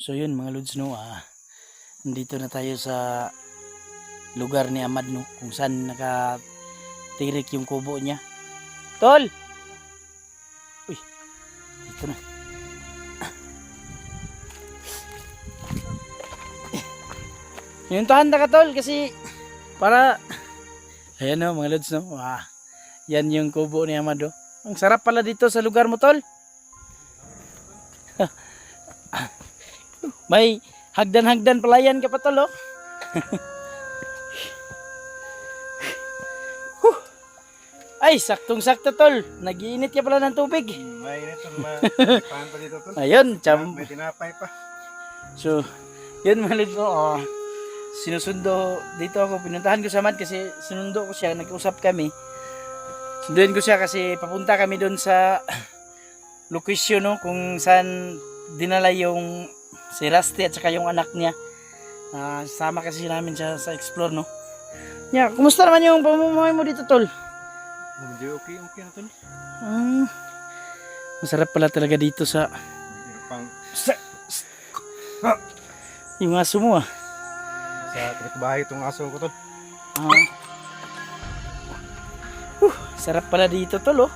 So yun mga lods no, nandito na tayo sa lugar ni Amad no, kung saan nakatirik yung kubo niya. Tol! Uy, dito na. Yuntahan na ka tol kasi para ayan no mga lods no. Yan yung kubo ni Amad oh. Ang sarap pala dito sa lugar mo tol. May hagdan-hagdan palayan ka pa tol oh. Ay, saktong-sakto tol. Nag-iinit ka pala ng tubig. Mainit tol, pahan pa dito tol. Ayun, May tinapay pa. So, yun mga lods no. Sinusundo dito ako. Pinuntahan ko sa Amad kasi sinundo ko siya. Nag-usap kami. Sunduin ko siya kasi papunta kami doon sa location no, kung saan dinala yung si Rusty at saka yung anak niya. Sama kasi namin siya sa explore no. Yeah, kumusta naman yung pamumuhay mo dito tol? Hindi okay na tol. Masarap pala talaga dito sa yung aso mo sa kapitbahay itong aso ko tol. Sarap pala dito tol oh.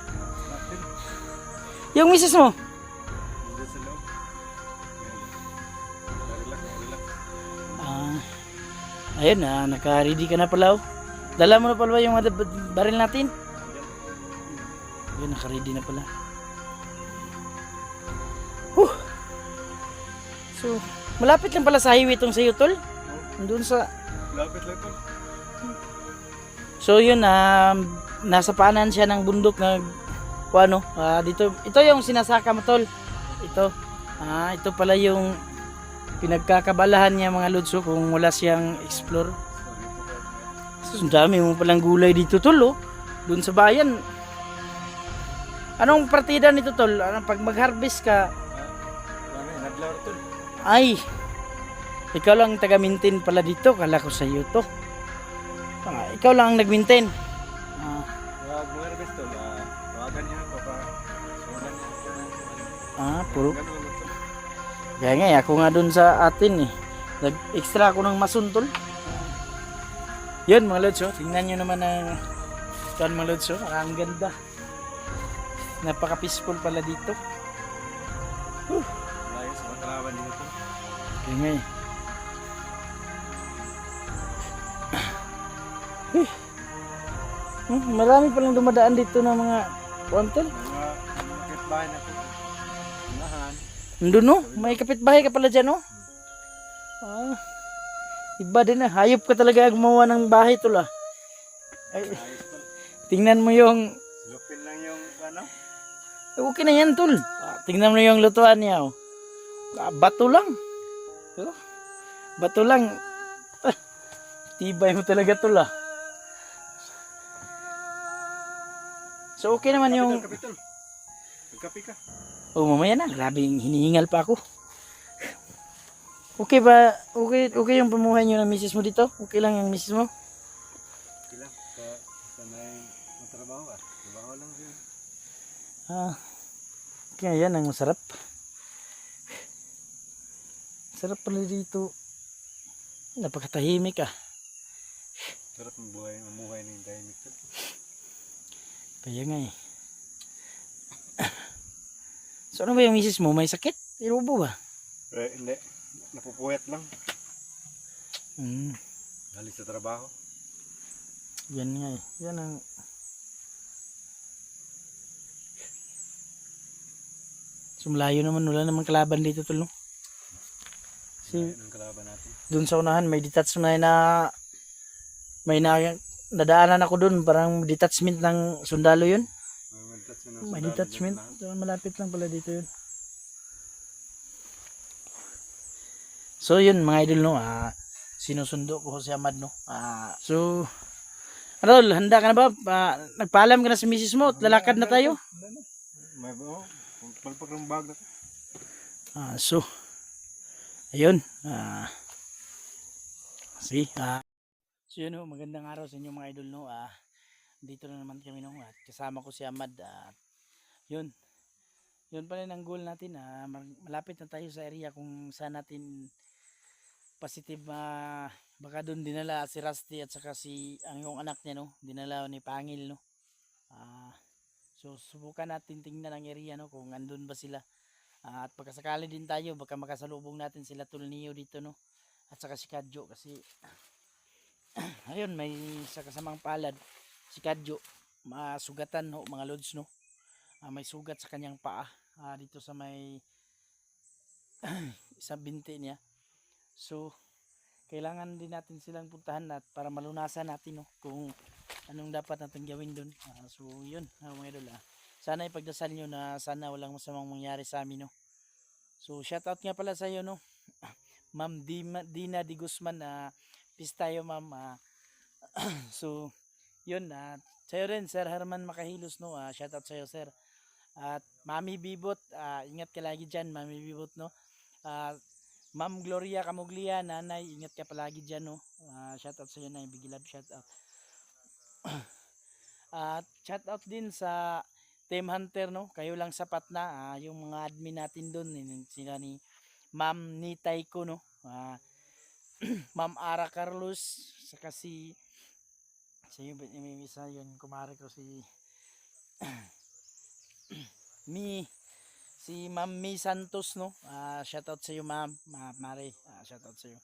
Yung misis mo? Nandun sa loob. Ayun naka-ready ka na pala oh. Dala mo na pala yung baril natin? Ayun, naka-ready na pala. So, malapit lang pala sa highway itong sayo tol. Nandun sa... Lapit lang tol. So yun, nasa paanan siya ng bundok na ano, dito. Ito yung sinasaka mo tol. Ito. Ito pala yung pinagkakabalahan niya mga lodso kung wala siyang explore. So, ang dami mo palang gulay dito tol oh. Doon sa bayan. Anong partida nito tol? Pag mag-harvest ka, Nadlaw tol. ay, ikaw lang taga-maintain pala dito. Kala ko sa iyo to. Ikaw lang ang nag-maintain. Wag mo harvest tol. Tawagan niya pa pa. Sunan niya. Puro. Ganun tol. Kaya nga, ako nga dun sa atin eh. Nag-extra ako ng masun tol. Yun mga lods oh. Tingnan nyo naman ang mga lods oh. Ang ganda. Napaka-peaceful pala dito. Layo sa matarawan dito tol. Kaya nga eh. Marami palang dumadaan dito ng mga kuwantel. Mga kapitbahay na tol. Unahan. Nandun no? May kapitbahay ka pala dyan no? Iba din hayop ka talaga gumawa ng bahay tol ah. Ay, Ayos tol. tingnan mo yung... Lupin lang yung ano. Okay na yan tol. Tingnan mo yung lutuan niya oh. Bato lang. Bato lang. Tibay mo talaga tol ah. So okay naman yung... Kapi tol. Magkapi ka. Oh mamaya na. Grabe hinihingal pa ako. Okay ba? Okay yung pamuhay nyo ng misis mo dito? Okay lang yung misis mo? Okay lang. Sanay matrabaho ah. Trabaho lang yun. Kaya yan ang masarap. Sarap pala dito. Napakatahimik ah. Sarap mamuhay ng tahimik tol. Kaya nga eh. So ano ba yung misis mo? May sakit? Irubo ba? Hindi. Napupuwet lang. Hmm. Galing sa trabaho. Yan nga eh. Yan ang... So malayo naman. Wala namang kalaban dito tol no? Ang kalaban natin. Dun sa unahan may detachment na may nadaanan ako dun. Parang detachment ng sundalo yun. May detachment. So, malapit lang pala dito yun. So yun mga idol no. Sinusundo ko si Amad no. So Arol, handa ka na ba? Nagpaalam ka na sa misis mo at lalakad na tayo? May palpag ng bag na. So ayun. See, so yun ho, magandang araw sa inyo mga idol no. Dito na naman kami no at kasama ko si Amad at yun yun pa rin ang goal natin na malapit na tayo sa area kung saan natin positive baka doon dinala si Rusty at saka si ang yung anak niya no, dinala ni Pangil no. So subukan natin tingnan ang area no kung andun ba sila. At pagkasakali din tayo baka makasalubong natin sila Tulnio dito no. At saka si Kadjo kasi ayun may sa kasamang palad si Kadjo masugatan no mga lods no. May sugat sa kanyang paa dito sa may isang binti niya. So kailangan din natin silang puntahan at para malunasan natin no kung anong dapat natin gawin doon. So yun mga idol. Sana ipagdasal nyo na sana walang masamang mangyari sa amin no. So shout out nga pala sa iyo no. Ma'am Dina Di Guzman na peace tayo ma'am. So yun sa'yo rin Sir Herman Makahilos no. Shout out sa iyo sir. At Mami Bibot, ingat ka lagi dyan Mami Bibot no. Ma'am Gloria Camuglia, nanay, ingat ka palagi dyan no. Shout out sa iyo na big love shout out. At shout out din sa Team Hunter no. Kayo lang sapat na yung mga admin natin doon sila ni Ma'am Nitay ko no. Ma'am Ara Carlos saka si may isa yun kumare ko si si Ma'am Mi Santos no. Shout out sa iyo ma'am, Mare. Shout out sa iyo.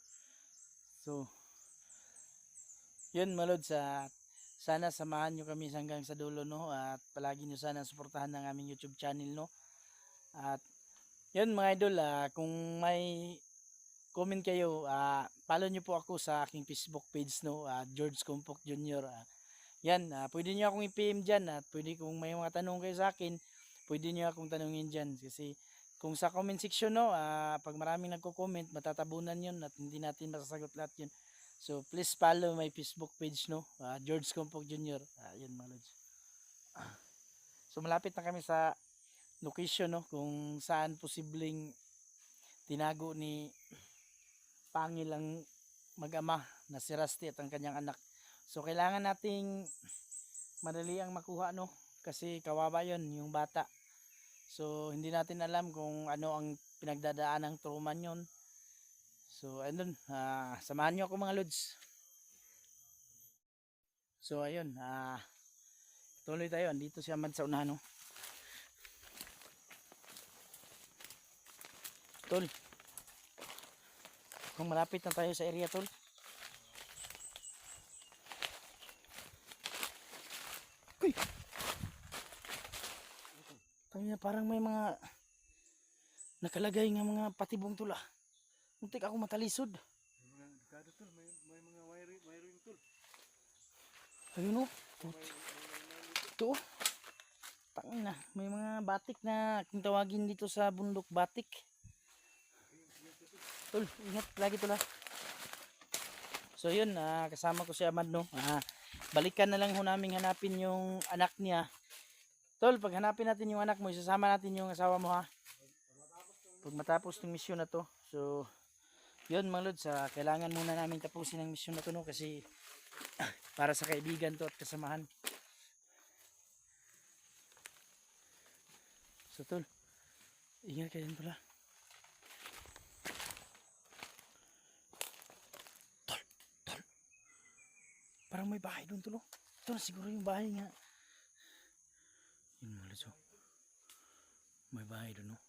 So yun malod sana samahan nyo kami hanggang sa dulo no at palagi nyo sana suportahan ng aming YouTube channel no. At yun mga idol kung may comment kayo follow nyo po ako sa aking Facebook page no George Compok Jr. Yan pwede nyo akong i-PM dyan at pwede kung may mga tanong kayo sa akin pwede nyo akong tanungin dyan kasi kung sa comment section no pag maraming nagko-comment matatabunan yun at hindi natin masasagot lahat yun. So please follow my Facebook page no George Compok Jr. Yun mga lods. So malapit na kami sa location no kung saan posibleng tinago ni Pangil ang mag-ama na si Rusty at ang kanyang anak. So kailangan nating madali ang makuha no kasi kawawa yon yung bata. So hindi natin alam kung ano ang pinagdadaan ng trauma yon. So ayun samahan niyo ako mga lods. So ayun tuloy tayo andito si Ahmad sa unahan no. Tol. Kung malapit na tayo sa area tol. Uy. Parang may mga nakalagay nga mga patibong tula. Muntik ako matalisod. May mga dekado tol, may mga wiring tol. Ayun o. Ito o. Tangina, may mga batik na kung tawagin dito sa bundok batik. Tol, ingat lagi tol ha. So yun, kasama ko si Ahmad no. Balikan na lang ho namin hanapin yung anak niya. Tol, pag hanapin natin yung anak mo, isasama natin yung asawa mo ha. Pag matapos ng misyon na to. So, yun mga lods, kailangan muna namin tapusin ang misyon na to no. Kasi para sa kaibigan to at kasamahan. So tol, ingat kayo din pala. Tol. Parang may bahay doon tol. Ito na siguro yung bahay nga. Yun mga lods, may bahay doon no.